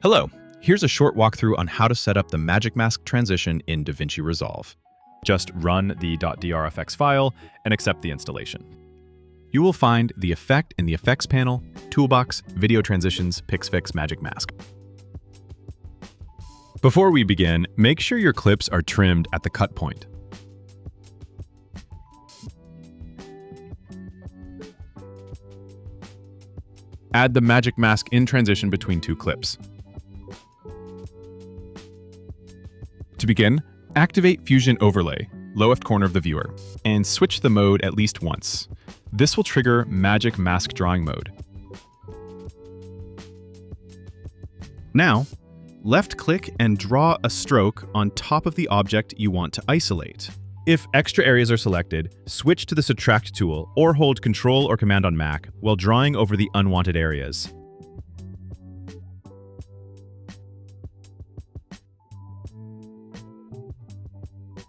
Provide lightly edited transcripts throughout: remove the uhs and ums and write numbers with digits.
Hello, here's a short walkthrough on how to set up the Magic Mask transition in DaVinci Resolve. Just run the .drfx file and accept the installation. You will find the effect in the Effects panel, Toolbox, Video Transitions, PixFix Magic Mask. Before we begin, make sure your clips are trimmed at the cut point. Add the Magic Mask in transition between two clips. To begin, activate Fusion Overlay, left corner of the viewer, and switch the mode at least once. This will trigger Magic Mask Drawing Mode. Now, left-click and draw a stroke on top of the object you want to isolate. If extra areas are selected, switch to the Subtract tool or hold Ctrl or Command on Mac while drawing over the unwanted areas.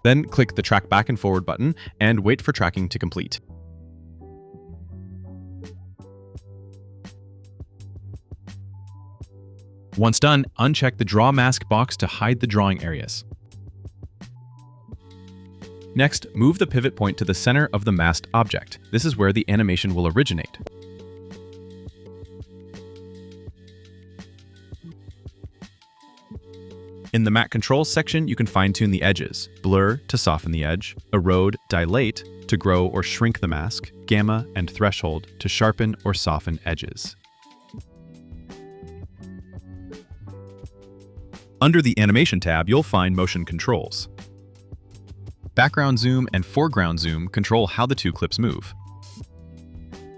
Then click the Track Back and Forward button and wait for tracking to complete. Once done, uncheck the Draw Mask box to hide the drawing areas. Next, move the pivot point to the center of the masked object. This is where the animation will originate. In the Matte Controls section, you can fine-tune the edges, blur to soften the edge, erode, dilate to grow or shrink the mask, gamma and threshold to sharpen or soften edges. Under the Animation tab, you'll find Motion Controls. Background Zoom and Foreground Zoom control how the two clips move.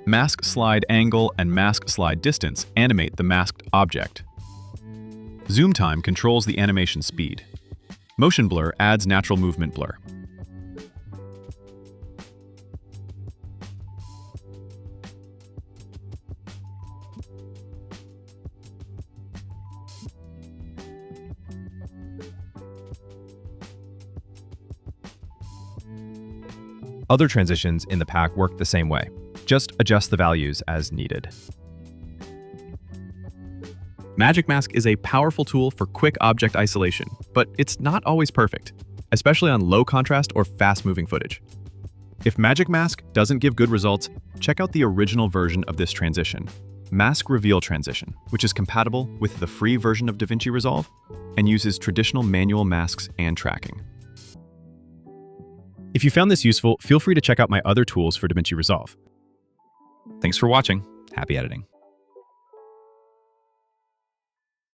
Mask Slide Angle and Mask Slide Distance animate the masked object. Zoom Time controls the animation speed. Motion Blur adds natural movement blur. Other transitions in the pack work the same way. Just adjust the values as needed. Magic Mask is a powerful tool for quick object isolation, but it's not always perfect, especially on low contrast or fast-moving footage. If Magic Mask doesn't give good results, check out the original version of this transition, Mask Reveal Transition, which is compatible with the free version of DaVinci Resolve and uses traditional manual masks and tracking. If you found this useful, feel free to check out my other tools for DaVinci Resolve. Thanks for watching. Happy editing.